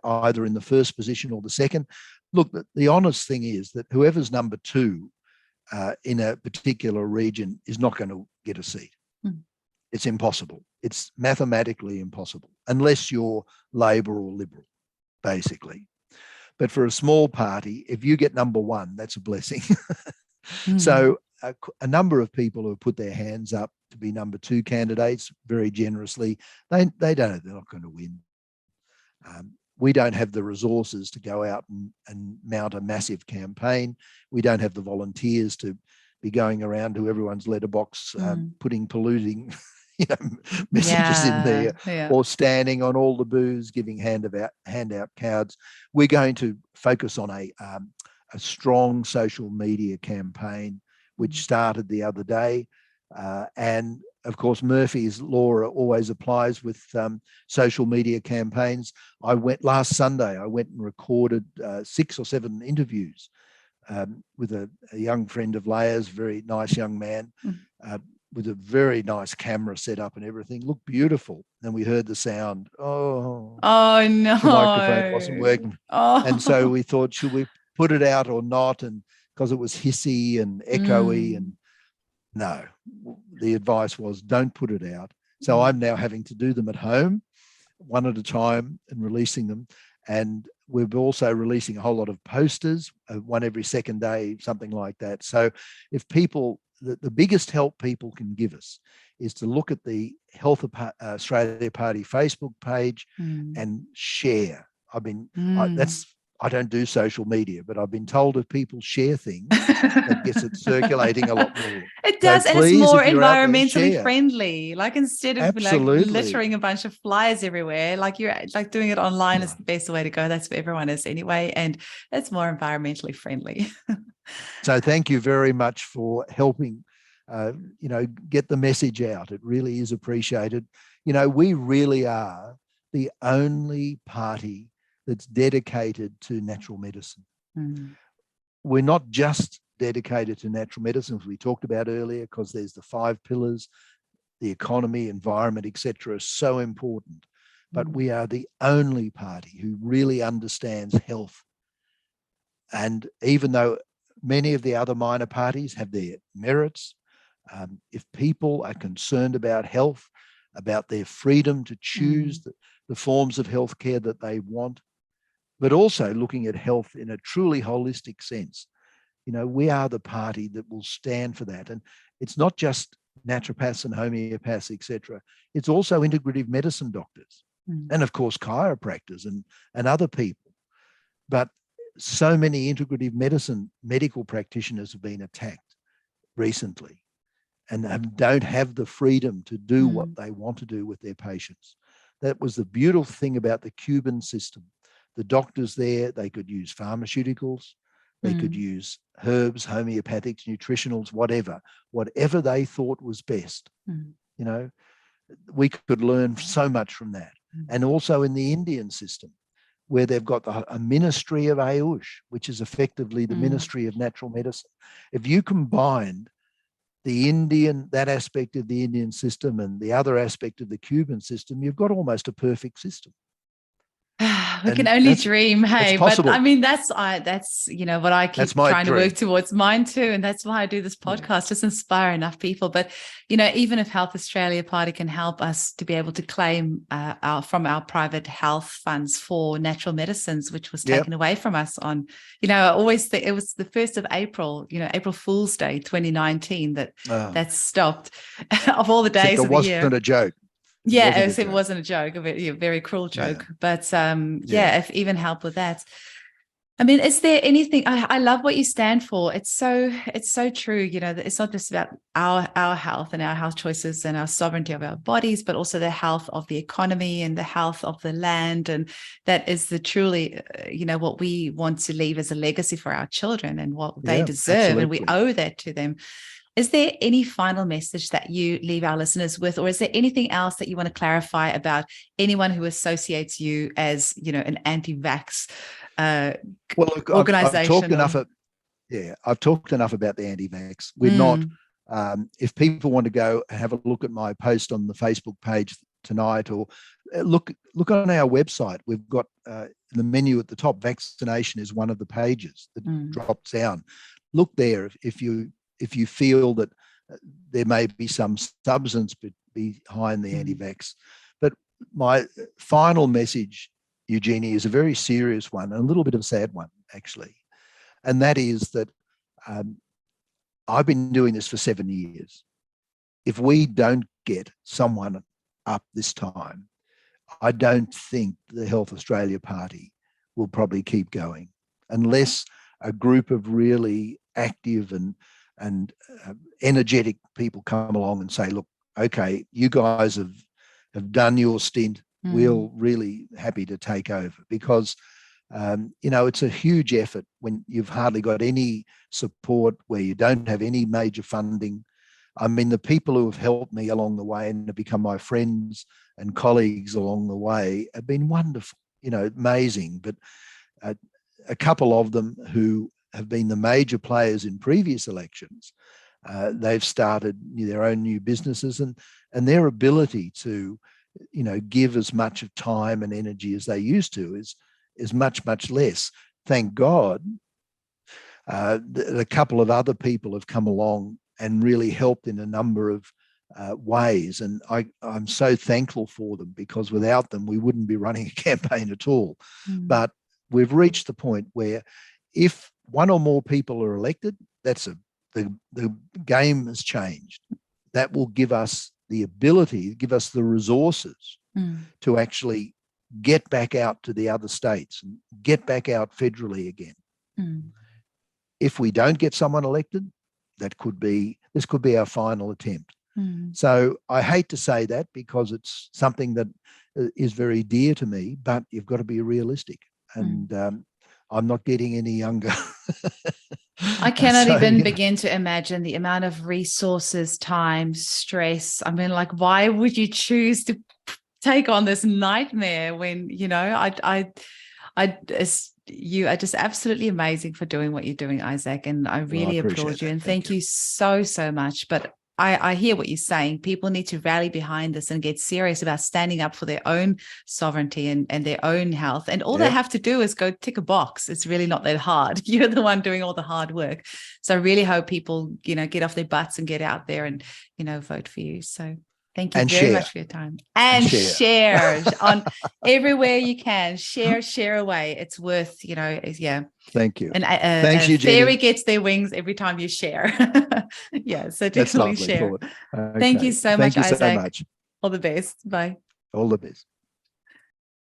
either in the first position or the second. Look, the honest thing is that whoever's number 2 in a particular region is not going to get a seat. It's impossible. It's mathematically impossible unless you're Labor or Liberal, basically. But for a small party, if you get number 1, that's a blessing. So a number of people who have put their hands up to be number 2 candidates very generously, they don't know they're not going to win. We don't have the resources to go out and mount a massive campaign. We don't have the volunteers to be going around to everyone's letterbox, putting polluting messages in there, or standing on all the booths giving handout cards. We're going to focus on a strong social media campaign, which started the other day, and of course, Murphy's Law always applies with social media campaigns. Last Sunday, I went and recorded 6 or 7 interviews with a young friend of Leia's, very nice young man, with a very nice camera set up and everything. Looked beautiful. And we heard the sound. Oh no. The microphone wasn't working. And so we thought, should we put it out or not? And because it was hissy and echoey and no, the advice was don't put it out. So I'm now having to do them at home, one at a time, and releasing them. And we're also releasing a whole lot of posters, one every second day, something like that. So if people, the biggest help people can give us is to look at the Health Australia Party Facebook page and share. I don't do social media, but I've been told if people share things, that gets it circulating a lot more. It does, and it's more environmentally friendly. Like instead of like littering a bunch of flyers everywhere, like you're like doing it online is the best way to go. That's where everyone is anyway, and it's more environmentally friendly. So thank you very much for helping, get the message out. It really is appreciated. You know, we really are the only party that's dedicated to natural medicine. We're not just dedicated to natural medicine, as we talked about earlier, because there's the 5 pillars. the economy, environment, etc., are so important. But we are the only party who really understands health. And even though many of the other minor parties have their merits, if people are concerned about health, about their freedom to choose the forms of healthcare that they want, but also looking at health in a truly holistic sense, we are the party that will stand for that. And it's not just naturopaths and homeopaths, etc. It's also integrative medicine doctors and, of course, chiropractors and other people. But so many integrative medicine medical practitioners have been attacked recently and don't have the freedom to do what they want to do with their patients. That was the beautiful thing about the Cuban system. The doctors there, they could use pharmaceuticals, they could use herbs, homeopathics, nutritionals, whatever they thought was best. We could learn so much from that. And also in the Indian system, where they've got a ministry of Ayush, which is effectively the ministry of natural medicine. If you combined that aspect of the Indian system and the other aspect of the Cuban system, you've got almost a perfect system. We can only dream, hey. But I mean, that's what I keep trying to work towards, mine too, and that's why I do this podcast, just inspire enough people. But even if Health Australia Party can help us to be able to claim from our private health funds for natural medicines, which was taken away from us on, I always think it was the 1st of April, April Fool's Day, 2019, that stopped of all the days of the year. It wasn't a joke. Yeah, it wasn't a joke, a very cruel joke. But if even help with that. I mean, is there anything? I love what you stand for. It's so true. It's not just about our health and our health choices and our sovereignty of our bodies, but also the health of the economy and the health of the land. And that is the truly, what we want to leave as a legacy for our children and what they deserve. Absolutely. And we owe that to them. Is there any final message that you leave our listeners with, or is there anything else that you want to clarify about anyone who associates you as, an anti-vax organization? I've talked enough about the anti-vax. We're not. If people want to go and have a look at my post on the Facebook page tonight, or look on our website, we've got the menu at the top. Vaccination is one of the pages that drops down. Look there if you feel that there may be some substance behind the anti-vax. But my final message, Eugenie, is a very serious one and a little bit of a sad one, actually. And that is that I've been doing this for 7 years. If we don't get someone up this time, I don't think the Health Australia Party will probably keep going unless a group of really active and energetic people come along and say, look, okay, you guys have done your stint. We're really happy to take over, because, it's a huge effort when you've hardly got any support, where you don't have any major funding. I mean, the people who have helped me along the way and have become my friends and colleagues along the way have been wonderful, amazing. But a couple of them who have been the major players in previous elections, they've started their own new businesses, and their ability to, give as much of time and energy as they used to is much, much less. Thank God, a couple of other people have come along and really helped in a number of ways, and I'm so thankful for them, because without them, we wouldn't be running a campaign at all. But we've reached the point where if one or more people are elected, the game has changed. That will give us the ability, give us the resources to actually get back out to the other states and get back out federally again. If we don't get someone elected, this could be our final attempt. So I hate to say that, because it's something that is very dear to me, but you've got to be realistic. And I'm not getting any younger. I cannot even begin to imagine the amount of resources, time, stress. I mean, why would you choose to take on this nightmare when, you are just absolutely amazing for doing what you're doing, Isaac. And I really applaud you. And thank you so, so much. But I hear what you're saying. People need to rally behind this and get serious about standing up for their own sovereignty and their own health. And all they have to do is go tick a box. It's really not that hard. You're the one doing all the hard work. So I really hope people, get off their butts and get out there and, vote for you. So thank you very much for your time. And share on everywhere you can. Share away. It's worth, Thank you. And thanks, a Eugenie. fairy gets their wings every time you share. So definitely share. Okay. Thank you so much, Thank you Isaac. so much. All the best. Bye. All the best.